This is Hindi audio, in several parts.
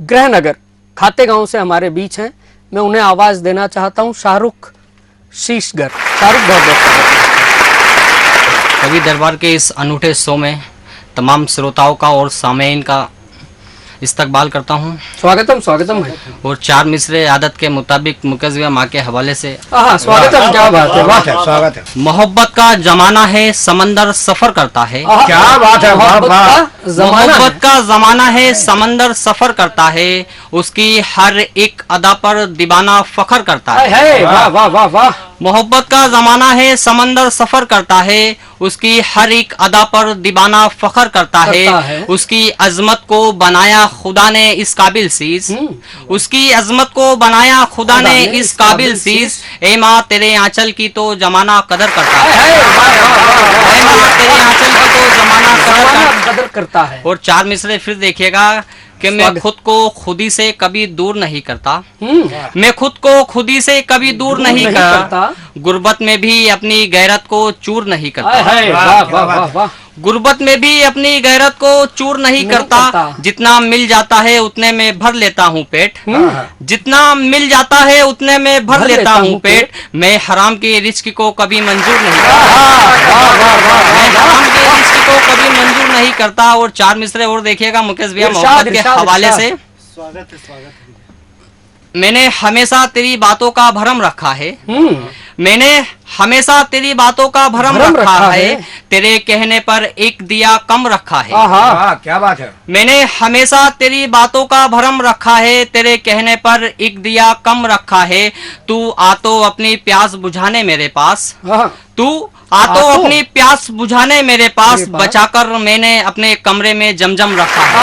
गृहनगर खातेगांव से हमारे बीच हैं। मैं उन्हें आवाज देना चाहता हूं, शाहरुख शीशगर। शाहरुख, बहुत बहुत कवि दरबार के इस अनूठे शो में तमाम श्रोताओं का और सामईन का इस्तकबाल करता हूं। स्वागतम स्वागतम है। और चार मिसरे आदत के मुताबिक मुकेश भैया माँ के हवाले से स्वागतम। क्या बात है, वाह, स्वागत है। मोहब्बत का जमाना है, समंदर सफर करता है। क्या बात है, वाह वाह। मोहब्बत का जमाना है, समंदर सफर करता है, उसकी हर एक अदा पर दीवाना फखर करता है। वाह वाह वाह वाह। मोहब्बत का जमाना है, समंदर सफर करता है, उसकी हर एक अदा पर दीवाना फखर करता है। उसकी अजमत को बनाया खुदा ने इस काबिल सीज, उसकी अजमत को बनाया खुदा ने इस काबिल सीज। ए माँ तेरे आंचल की तो जमाना कदर करता है। ए माँ तेरे आंचल की तो जमाना कदर करता है। और चार मिसरे फिर देखिएगा कि मैं खुद को खुदी से कभी दूर नहीं करता, मैं खुद को खुदी से कभी दूर नहीं करता, गुर्बत में भी अपनी गैरत को चूर नहीं करता, गुर्बत में भी अपनी गैरत को चूर नहीं करता। जितना मिल जाता है उतने में भर लेता हूँ पेट, जितना मिल जाता है उतने में भर लेता हूँ पेट। मैं हराम के रिस्क को कभी मंजूर नहीं करता, मैं हराम के रिस्क को कभी मंजूर नहीं करता। और चार मिसरे और देखिएगा मुकेश भैया मोहब्बत के हवाले से। स्वागत है, स्वागत है। मैंने हमेशा तेरी बातों का भरम रखा है, मैंने हमेशा तेरी बातों का भरम रखा है, तेरे कहने पर एक दिया कम रखा है। क्या बात है। मैंने हमेशा तेरी बातों का भरम रखा है, तेरे कहने पर एक दिया कम रखा है। तू आ तो अपनी प्यास बुझाने मेरे पास, तू आ तो अपनी प्यास बुझाने मेरे पास, बचाकर मैंने अपने कमरे में जमजम रखा है,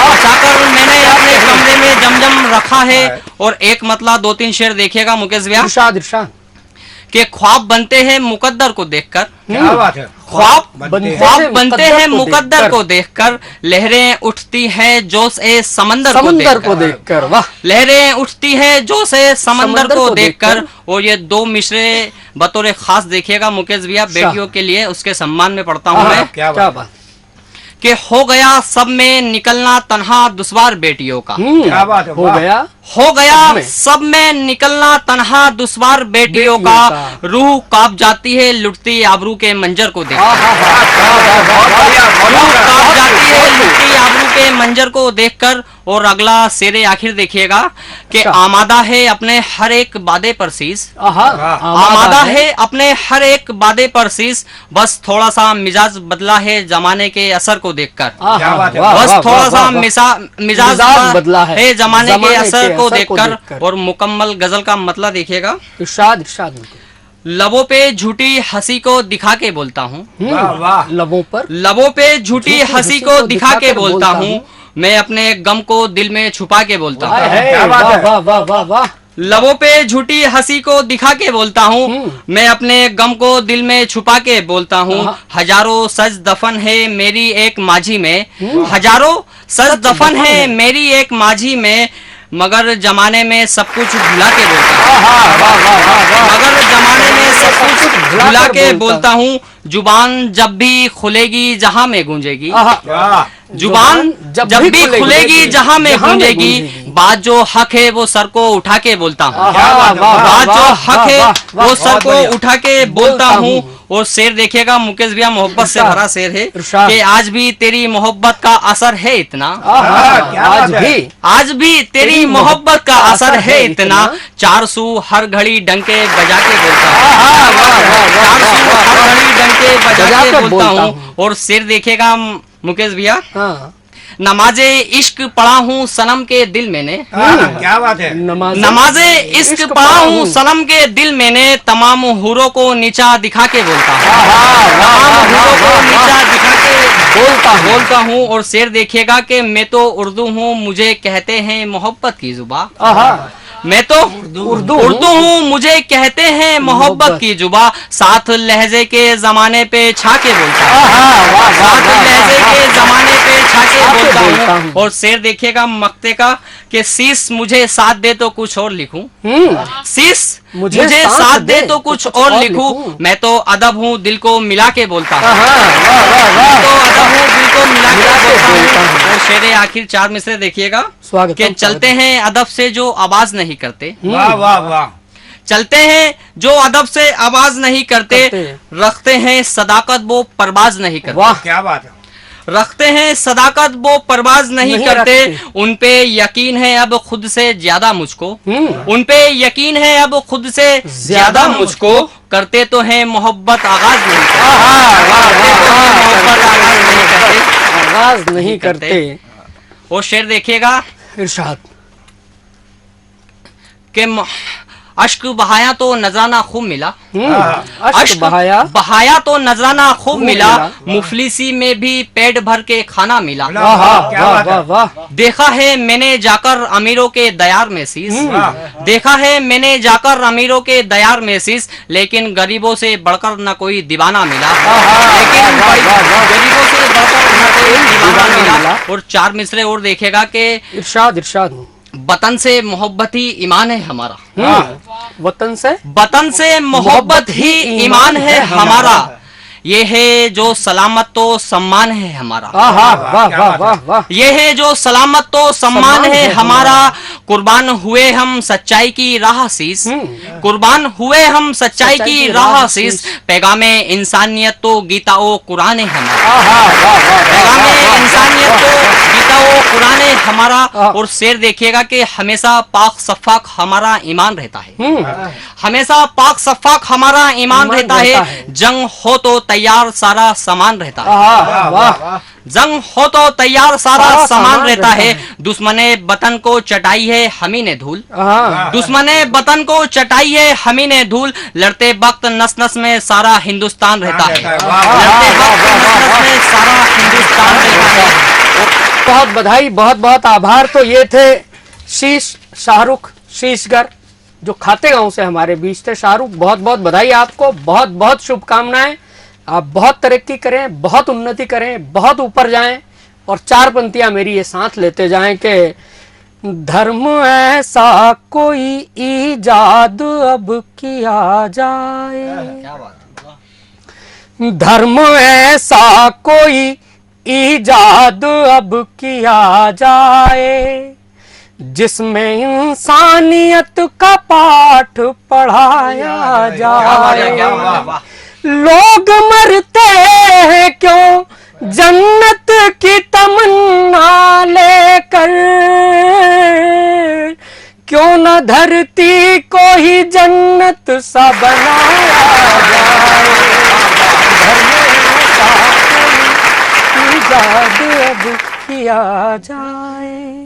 बचाकर मैंने अपने कमरे में जमजम रखा है। और एक मतलब दो तीन शेर देखिएगा मुकेश भैया कि ख्वाब बनते हैं मुकद्दर को देखकर, क्या बात है। ख्वाब बनते हैं मुकद्दर को देखकर, लहरें उठती हैं जोश ए समंदर को देखकर। वाह, लहरें उठती हैं जोश ए समंदर को देखकर। और ये दो मिसरे बतौर खास देखिएगा मुकेश भैया बेटियों के लिए, उसके सम्मान में पढ़ता हूँ मैं। क्या बात कि हो गया सब में निकलना तन्हा दुश्वार बेटियों का, क्या बात है। हो गया सब में निकलना तन्हा दुश्वार बेटियों का। रूह कांप जाती है लुटती आबरू के मंजर को देखकर, रूह कांप जाती है लुटती आबरू के मंजर को देखकर। और अगला शेरे आखिर देखिएगा कि आमादा है अपने हर एक वादे पर शीश, आमादा है अपने हर एक वादे पर शीश। बस थोड़ा सा मिजाज बदला है जमाने के असर को देखकर, बस थोड़ा सा मिजाज बदला है जमाने के असर को देखकर। और मुकम्मल गजल का मतलब देखिएगा। लबों पे झूठी हंसी को दिखा के बोलता हूँ, लबों पे झूठी हंसी को दिखा के बोलता हूँ, मैं अपने गम को दिल में छुपा के बोलता हूँ। लबों पे झूठी हंसी को दिखा के बोलता हूँ, मैं अपने गम को दिल में छुपा के बोलता हूँ। हजारों सज दफन है मेरी एक माझी में, हजारों सज दफन है मेरी एक माझी में, मगर जमाने में सब कुछ भुला के बोलता हूँ, मगर जमाने में सब कुछ भुला के बोलता हूँ। जुबान जब भी खुलेगी जहां में गूंजेगी, जुबान जब भी खुलेगी जहां में गूंजेगी, बात जो हक है वो सर को उठा के बोलता हूँ, बात जो हक है वो सर को उठा के बोलता हूँ। और शेर देखिएगा मुकेश भैया मोहब्बत से भरा शेर है कि आज भी तेरी मोहब्बत का असर है इतना, आज भी तेरी मोहब्बत का असर है इतना, 400 हर घड़ी डंके बजा के बोलता हूँ, 400 हर घड़ी डंके बजा के बोलता हूँ। और शेर देखिएगा मुकेश भैया, नमाजे इश्क पढ़ा हूँ सनम के दिल मैंने, क्या बात है। नमाजे इश्क पढ़ा हूँ सनम के दिल मैंने, तमाम हुरों को नीचा दिखा के बोलता हूँ, तमाम हुरों को नीचा दिखा के बोलता हूँ। और शेर देखिएगा कि मैं तो उर्दू हूँ मुझे कहते हैं मोहब्बत की जुबा, मैं तो उर्दू हूँ मुझे कहते हैं मोहब्बत की जुबा, साथ लहजे के जमाने पे छा के बोलता हूँ, साथ लहजे के जमाने पे छा के बोलता हूँ। और शेर देखिएगा मक्ते का कि शीश मुझे साथ दे तो कुछ और लिखूं, शीश मुझे साथ दे तो कुछ और लिखूं, मैं तो अदब हूँ दिल को मिला के बोलता हूँ, मैं तो अदब हूँ दिल को मिला के मिला के बोलता बोलता हूँ। हूँ। और शेरे आखिर 4 मिसरे देखिएगा स्वागत कि चलते हैं अदब से जो आवाज नहीं करते, वाह वाह वाह चलते हैं जो अदब से आवाज नहीं करते, रखते हैं सदाकत वो परवाज नहीं करते। वाह क्या बात है रखते हैं सदाकत वो परवाज नहीं नहीं करते, रखते। उन पे यकीन है अब खुद से ज्यादा मुझको, उन पे यकीन है अब खुद से ज्यादा मुझको, करते तो हैं मोहब्बत आगाज नहीं करते, करते तो हैं मोहब्बत आगाज नहीं करते। आगाज नहीं करते। वो शेर देखिएगा इरशाद। कि अश्क बहाया तो नजराना खूब मिला, अश्क बहाया तो नजराना खूब मिला, मिला। मुफलिसी में भी पेट भर के खाना मिला। वाह, वाह क्या वाह बात है। वाह वाह। देखा है मैंने जाकर अमीरों के दयार में शीश, देखा है मैंने जाकर अमीरों के दयार में शीश, लेकिन गरीबों से बढ़कर न कोई दीवाना मिला, लेकिन गरीबों से बढ़कर न कोई दीवाना मिला। और 4 मिसरे और देखेगा कि इरशाद इरशाद। वतन से मोहब्बत ही ईमान है हमारा, वतन से मोहब्बत ही ईमान है हमारा, ये है जो सलामत तो सम्मान है हमारा, वाह वाह वाह वाह। ये है जो सलामत तो सम्मान है हमारा, कुर्बान हुए हम सच्चाई की राह शीश, कुर्बान हुए हम सच्चाई की राह शीश, पैगामे इंसानियत तो गीता ओ कुरान है हमारा, पैगामे इंसानियत तो गीता ओ कुरान है हमारा। और शेर देखिएगा कि हमेशा पाक सफाक हमारा ईमान रहता है, हमेशा पाक सफाक हमारा ईमान रहता है, जंग हो तो तैयार सारा सामान रहता है, वाह। जंग हो तो तैयार सारा सामान रहता है, दुश्मने वतन को चटाई है हमी ने धूल, दुश्मने वतन को चटाई है हमी ने धूल, लड़ते वक्त नस नस में सारा हिंदुस्तान रहता है, लड़ते वक्त नस नस में सारा हिंदुस्तान रहता है। बहुत बधाई, बहुत बहुत आभार। तो ये थे शाहरुख शीशगर जो खाते गांव से हमारे बीच थे। शाहरुख बहुत बहुत बधाई आपको, बहुत बहुत शुभकामनाएं। आप बहुत तरक्की करें, बहुत उन्नति करें, बहुत ऊपर जाएं। और 4 पंक्तियां मेरी ये साथ लेते जाएं कि धर्म ऐसा कोई ईजाद अब किया जाए, धर्म ऐसा कोई ईजाद अब किया जाए, जिसमें इंसानियत का पाठ पढ़ाया जाए। लोग मरते हैं क्यों जन्नत की तमन्ना लेकर, क्यों न धरती को ही जन्नत सा बनाया जाए, धर्म ऐसा कोई ईजाद अब किया जाए।